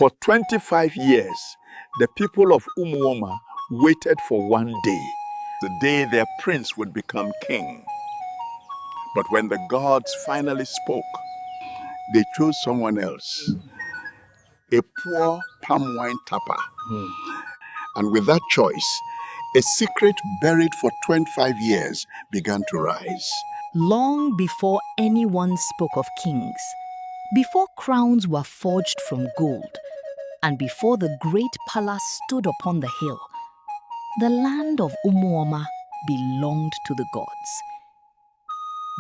For 25 years, the people of Umuoma waited for one day, the day their prince would become king. But when the gods finally spoke, they chose someone else, a poor palm wine tapper. And with that choice, a secret buried for 25 years began to rise. Long before anyone spoke of kings, before crowns were forged from gold, and before the great palace stood upon the hill, the land of Umuoma belonged to the gods.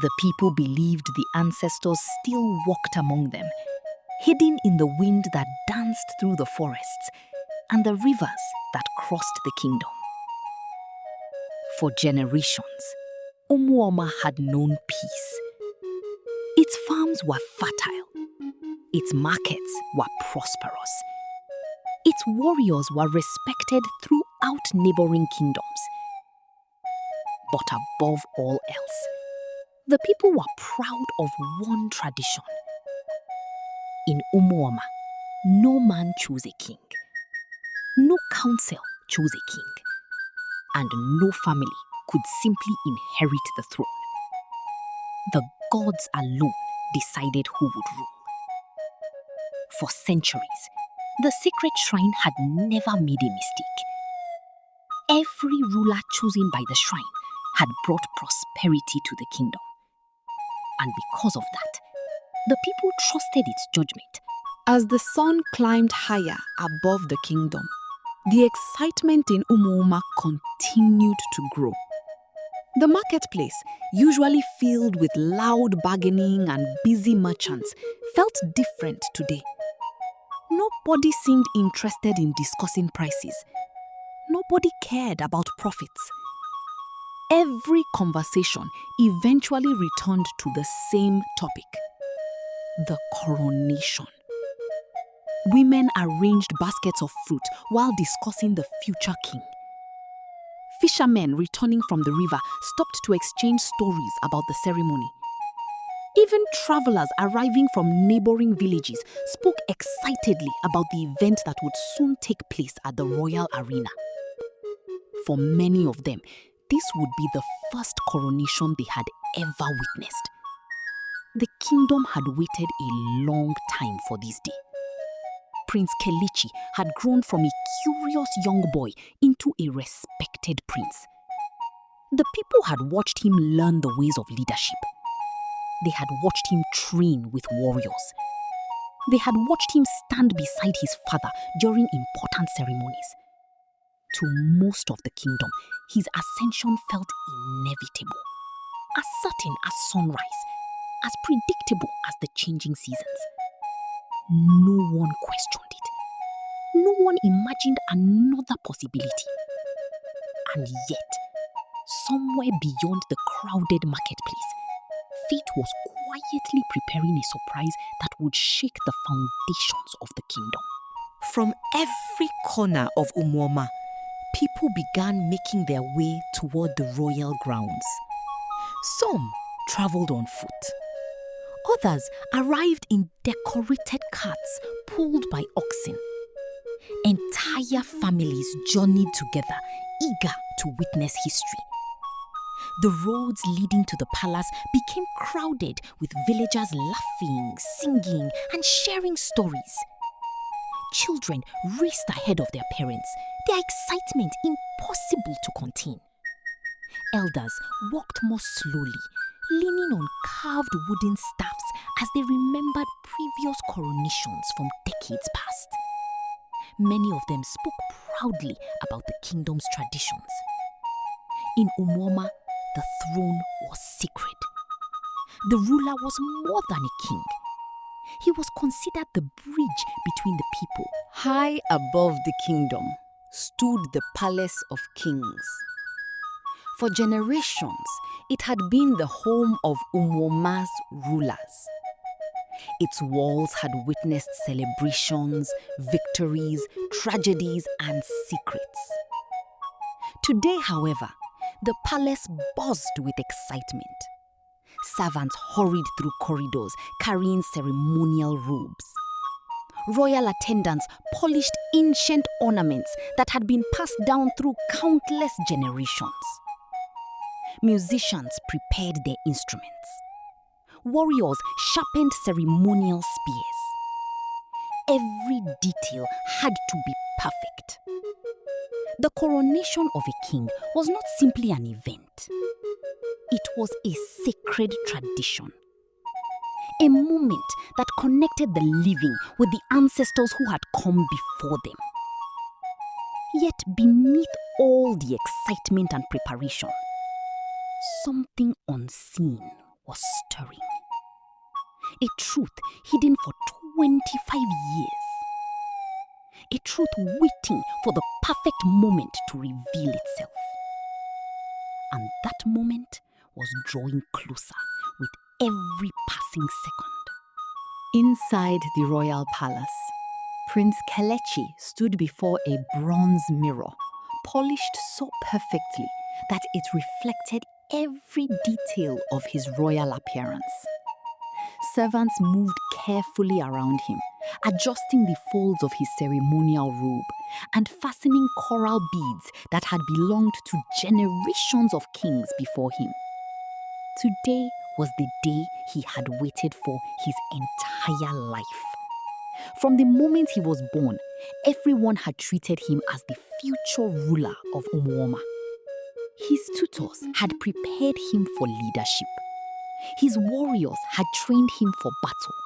The people believed the ancestors still walked among them, hidden in the wind that danced through the forests and the rivers that crossed the kingdom. For generations, Umuoma had known peace. Its farms were fertile. Its markets were prosperous. Its warriors were respected throughout neighboring kingdoms. But above all else, the people were proud of one tradition. In Umuoma, no man chose a king. No council chose a king. And no family could simply inherit the throne. The gods alone decided who would rule. For centuries, the sacred shrine had never made a mistake. Every ruler chosen by the shrine had brought prosperity to the kingdom. And because of that, the people trusted its judgment. As the sun climbed higher above the kingdom, the excitement in Umuoma continued to grow. The marketplace, usually filled with loud bargaining and busy merchants, felt different today. Nobody seemed interested in discussing prices. Nobody cared about profits. Every conversation eventually returned to the same topic: the coronation. Women arranged baskets of fruit while discussing the future king. Fishermen returning from the river stopped to exchange stories about the ceremony. Even travelers arriving from neighboring villages spoke excitedly about the event that would soon take place at the royal arena. For many of them, this would be the first coronation they had ever witnessed. The kingdom had waited a long time for this day. Prince Kelechi had grown from a curious young boy into a respected prince. The people had watched him learn the ways of leadership. They had watched him train with warriors. They had watched him stand beside his father during important ceremonies. To most of the kingdom, his ascension felt inevitable, as certain as sunrise, as predictable as the changing seasons. No one questioned it. No one imagined another possibility. And yet, somewhere beyond the crowded marketplace, fate was quietly preparing a surprise that would shake the foundations of the kingdom. From every corner of Umuoma, people began making their way toward the royal grounds. Some traveled on foot. Others arrived in decorated carts pulled by oxen. Entire families journeyed together, eager to witness history. The roads leading to the palace became crowded with villagers laughing, singing, and sharing stories. Children raced ahead of their parents, their excitement impossible to contain. Elders walked more slowly, leaning on carved wooden staffs as they remembered previous coronations from decades past. Many of them spoke proudly about the kingdom's traditions. In Umuoma, the throne was sacred. The ruler was more than a king. He was considered the bridge between the people. High above the kingdom stood the palace of kings. For generations, it had been the home of Umuoma's rulers. Its walls had witnessed celebrations, victories, tragedies, and secrets. Today, however, the palace buzzed with excitement. Servants hurried through corridors carrying ceremonial robes. Royal attendants polished ancient ornaments that had been passed down through countless generations. Musicians prepared their instruments. Warriors sharpened ceremonial spears. Every detail had to be perfect. The coronation of a king was not simply an event. It was a sacred tradition. A moment that connected the living with the ancestors who had come before them. Yet beneath all the excitement and preparation, something unseen was stirring. A truth hidden for 25 years. A truth waiting for the perfect moment to reveal itself. And that moment was drawing closer with every passing second. Inside the royal palace, Prince Kelechi stood before a bronze mirror, polished so perfectly that it reflected every detail of his royal appearance. Servants moved carefully around him, adjusting the folds of his ceremonial robe and fastening coral beads that had belonged to generations of kings before him. Today was the day he had waited for his entire life. From the moment he was born, everyone had treated him as the future ruler of Umuoma. His tutors had prepared him for leadership. His warriors had trained him for battle.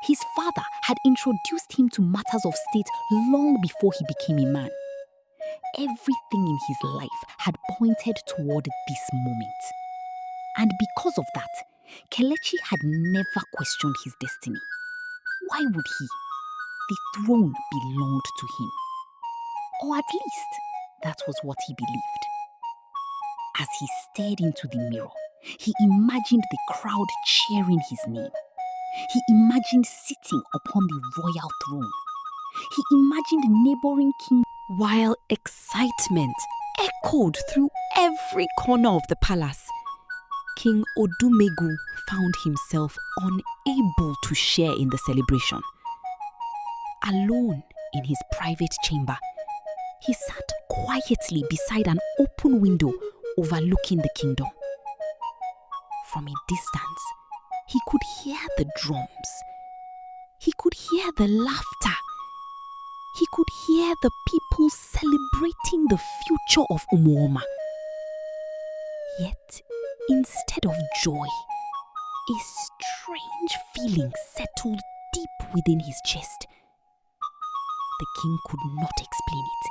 His father had introduced him to matters of state long before he became a man. Everything in his life had pointed toward this moment. And because of that, Kelechi had never questioned his destiny. Why would he? The throne belonged to him. Or at least, that was what he believed. As he stared into the mirror, he imagined the crowd cheering his name. He imagined sitting upon the royal throne. He imagined neighboring kings. While excitement echoed through every corner of the palace, King Odumegu found himself unable to share in the celebration. Alone in his private chamber, he sat quietly beside an open window overlooking the kingdom. From a distance, he could hear the drums. He could hear the laughter. He could hear the people celebrating the future of Umuoma. Yet, instead of joy, a strange feeling settled deep within his chest. The king could not explain it.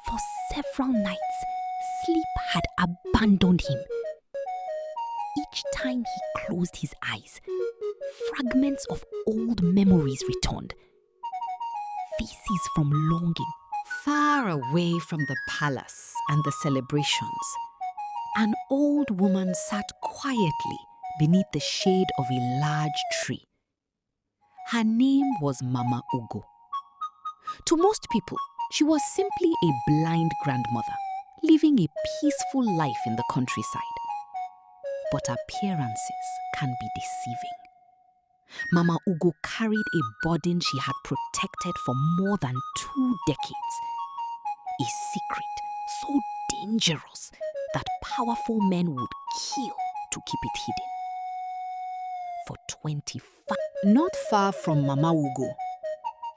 For several nights, sleep had abandoned him. Each time he closed his eyes, fragments of old memories returned. Faces from longing. Far away from the palace and the celebrations, an old woman sat quietly beneath the shade of a large tree. Her name was Mama Ugo. To most people, she was simply a blind grandmother, living a peaceful life in the countryside. But appearances can be deceiving. Mama Ugo carried a burden she had protected for more than 2 decades. A secret so dangerous that powerful men would kill to keep it hidden. For 25. Not far from Mama Ugo,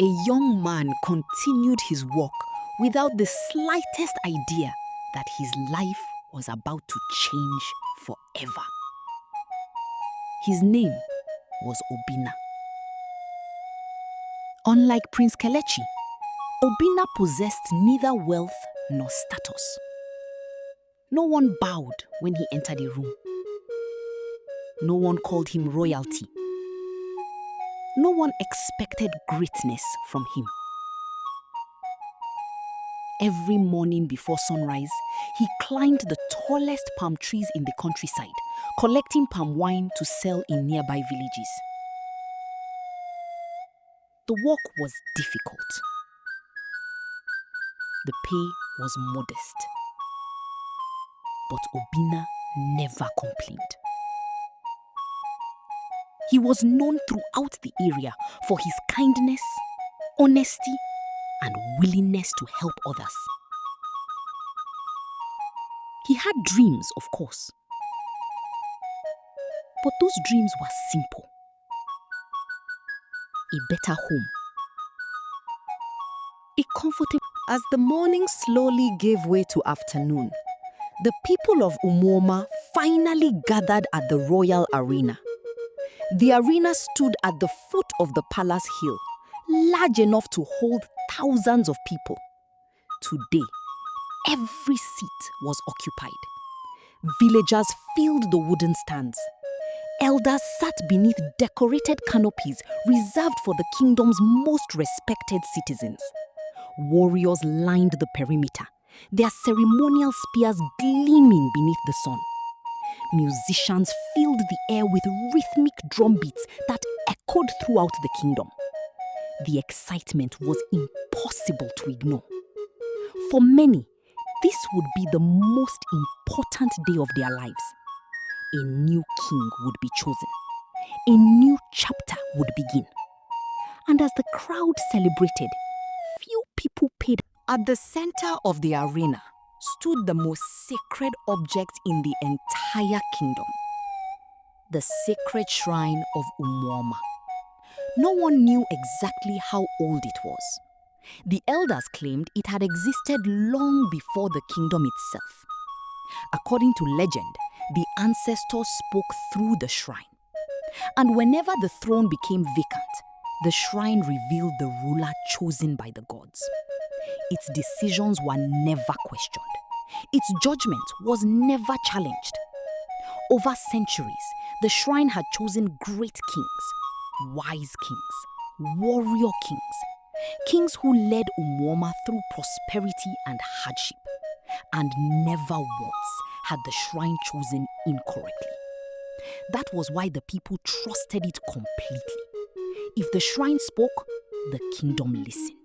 a young man continued his walk without the slightest idea that his life was about to change forever. His name was Obina. Unlike Prince Kelechi, Obina possessed neither wealth nor status. No one bowed when he entered a room. No one called him royalty. No one expected greatness from him. Every morning before sunrise, he climbed the tallest palm trees in the countryside, collecting palm wine to sell in nearby villages. The work was difficult. The pay was modest. But Obina never complained. He was known throughout the area for his kindness, honesty, and willingness to help others. He had dreams, of course. But those dreams were simple. A better home. A comfortable... As the morning slowly gave way to afternoon, the people of Umuoma finally gathered at the royal arena. The arena stood at the foot of the palace hill, large enough to hold thousands of people. Today, every seat was occupied. Villagers filled the wooden stands. Elders sat beneath decorated canopies reserved for the kingdom's most respected citizens. Warriors lined the perimeter, their ceremonial spears gleaming beneath the sun. Musicians filled the air with rhythmic drum beats that echoed throughout the kingdom. The excitement was impossible to ignore. For many, this would be the most important day of their lives. A new king would be chosen. A new chapter would begin. And as the crowd celebrated, few people paid. At the center of the arena stood the most sacred object in the entire kingdom, the sacred shrine of Umuoma. No one knew exactly how old it was. The elders claimed it had existed long before the kingdom itself. According to legend, the ancestors spoke through the shrine. And whenever the throne became vacant, the shrine revealed the ruler chosen by the gods. Its decisions were never questioned. Its judgment was never challenged. Over centuries, the shrine had chosen great kings, wise kings, warrior kings who led Umuoma through prosperity and hardship. And never once had the shrine chosen incorrectly. That was why the people trusted it completely. If the shrine spoke, the kingdom listened.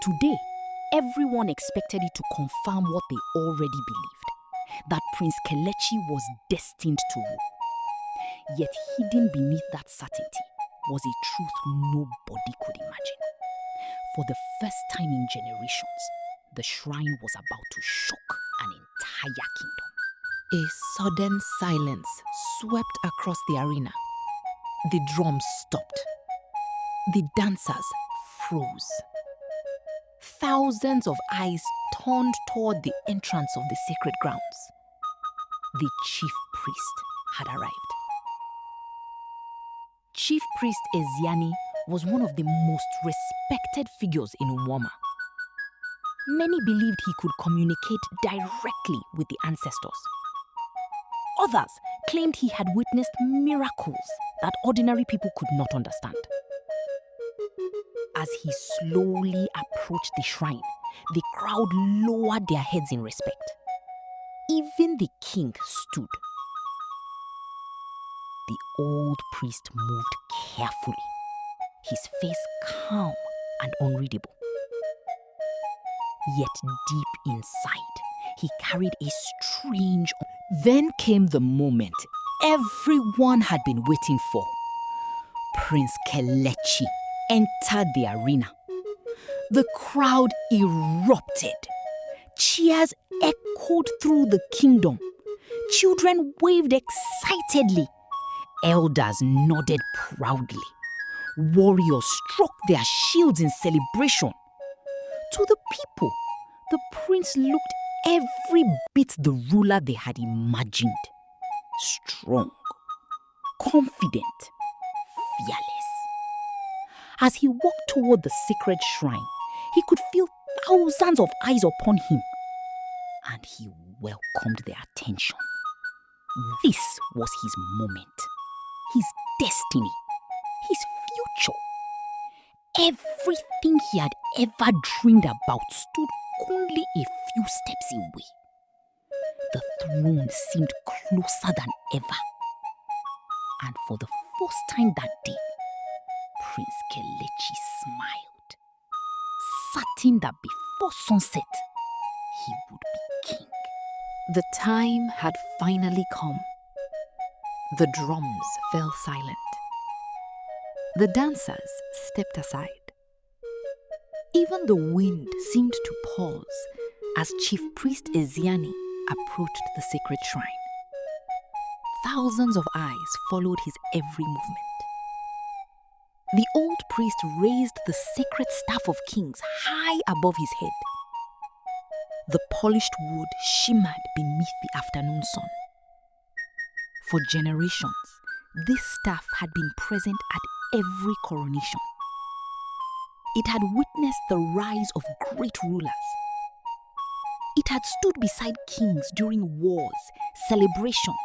Today, everyone expected it to confirm what they already believed, that Prince Kelechi was destined to rule. Yet hidden beneath that certainty was a truth nobody could imagine. For the first time in generations, the shrine was about to shock an entire kingdom. A sudden silence swept across the arena. The drums stopped. The dancers froze. Thousands of eyes turned toward the entrance of the sacred grounds. The chief priest had arrived. Chief priest Eziani was one of the most respected figures in Umuoma. Many believed he could communicate directly with the ancestors. Others claimed he had witnessed miracles that ordinary people could not understand. As he slowly approached the shrine, the crowd lowered their heads in respect. Even the king stood. The old priest moved carefully, his face calm and unreadable. Yet deep inside, he carried a strange... Then came the moment everyone had been waiting for. Prince Kelechi entered the arena. The crowd erupted. Cheers echoed through the kingdom. Children waved excitedly. Elders nodded proudly. Warriors struck their shields in celebration. To the people, the prince looked every bit the ruler they had imagined. Strong, confident, fearless. As he walked toward the sacred shrine, he could feel thousands of eyes upon him, and he welcomed their attention. This was his moment, his destiny, his future. Everything he had ever dreamed about stood only a few steps away. The throne seemed closer than ever. And for the first time that day, Prince Kelechi smiled, certain that before sunset, he would be king. The time had finally come. The drums fell silent. The dancers stepped aside. Even the wind seemed to pause as Chief Priest Eziani approached the sacred shrine. Thousands of eyes followed his every movement. The old priest raised the sacred staff of kings high above his head. The polished wood shimmered beneath the afternoon sun. For generations, this staff had been present at every coronation. It had witnessed the rise of great rulers. It had stood beside kings during wars, celebrations,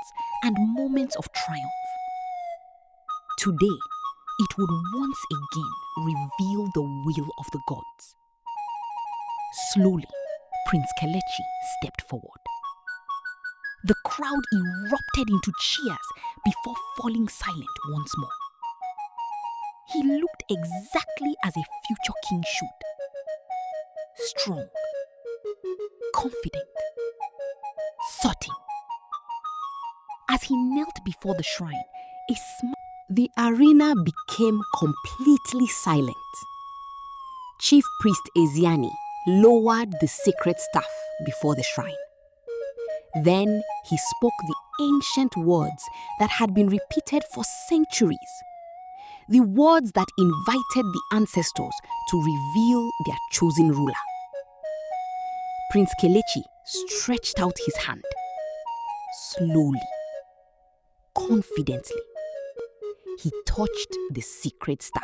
and moments of triumph. Today, it would once again reveal the will of the gods. Slowly, Prince Kelechi stepped forward. The crowd erupted into cheers before falling silent once more. He looked exactly as a future king should. Strong, confident, certain. As he knelt before the shrine, the arena became completely silent. Chief Priest Eziani lowered the sacred staff before the shrine. Then he spoke the ancient words that had been repeated for centuries. The words that invited the ancestors to reveal their chosen ruler. Prince Kelechi stretched out his hand. Slowly, confidently, he touched the sacred staff.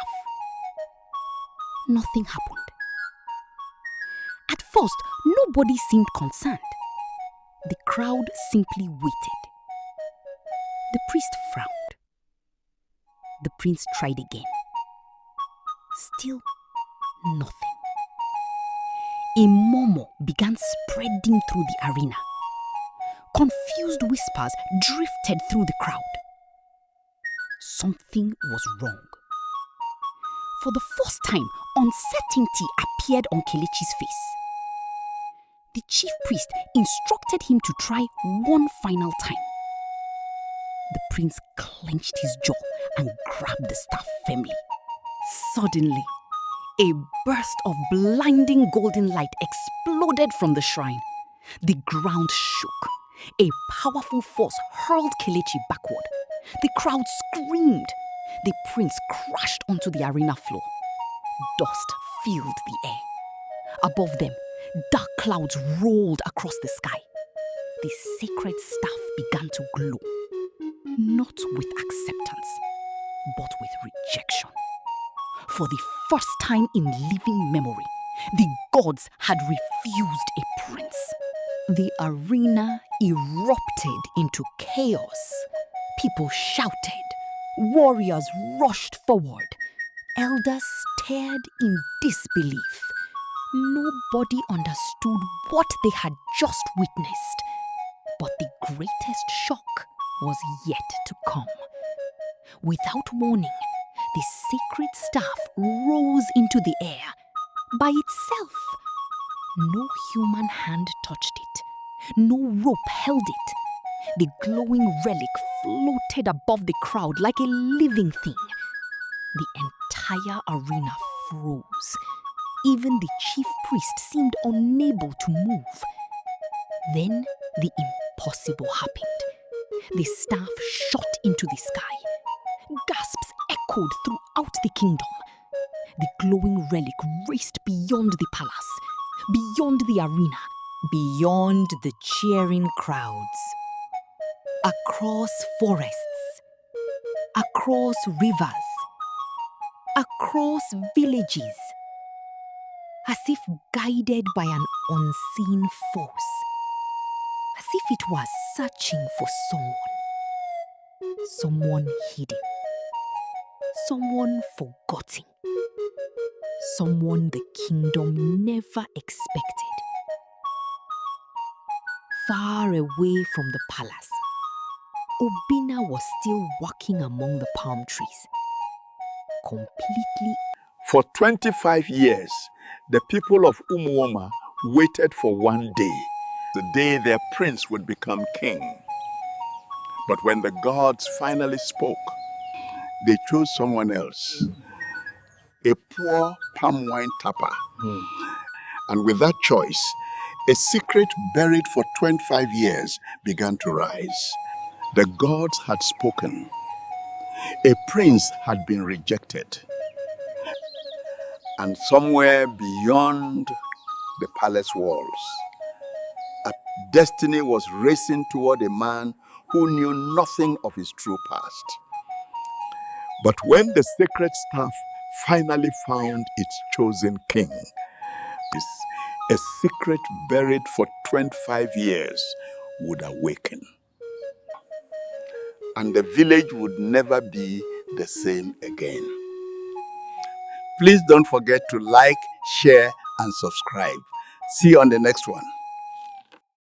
Nothing happened. At first, nobody seemed concerned. The crowd simply waited. The priest frowned. The prince tried again. Still nothing. A murmur began spreading through the arena. Confused whispers drifted through the crowd. Something was wrong. For the first time, uncertainty appeared on Kelechi's face. The chief priest instructed him to try one final time. The prince clenched his jaw and grabbed the staff firmly. Suddenly, a burst of blinding golden light exploded from the shrine. The ground shook. A powerful force hurled Kelechi backward. The crowd screamed. The prince crashed onto the arena floor. Dust filled the air. Above them, dark clouds rolled across the sky. The sacred staff began to glow, not with acceptance, but with rejection. For the first time in living memory, the gods had refused a prince. The arena erupted into chaos. People shouted. Warriors rushed forward. Elders stared in disbelief. Nobody understood what they had just witnessed. But the greatest shock was yet to come. Without warning, the sacred staff rose into the air by itself. No human hand touched it. No rope held it. The glowing relic floated above the crowd like a living thing. The entire arena froze. Even the chief priest seemed unable to move. Then the impossible happened. The staff shot into the sky. Gasps echoed throughout the kingdom. The glowing relic raced beyond the palace, beyond the arena, beyond the cheering crowds. Across forests, across rivers, across villages, as if guided by an unseen force, as if it was searching for someone hidden, someone forgotten, someone the kingdom never expected. Far away from the palace, Obina was still walking among the palm trees, completely. For 25 years, the people of Umuoma waited for one day, the day their prince would become king. But when the gods finally spoke, they chose someone else, a poor palm wine tapper. And with that choice, a secret buried for 25 years began to rise. The gods had spoken. A prince had been rejected. And somewhere beyond the palace walls, a destiny was racing toward a man who knew nothing of his true past. But when the sacred staff finally found its chosen king, a secret buried for 25 years would awaken. And the village would never be the same again. Please don't forget to like, share, and subscribe. See you on the next one.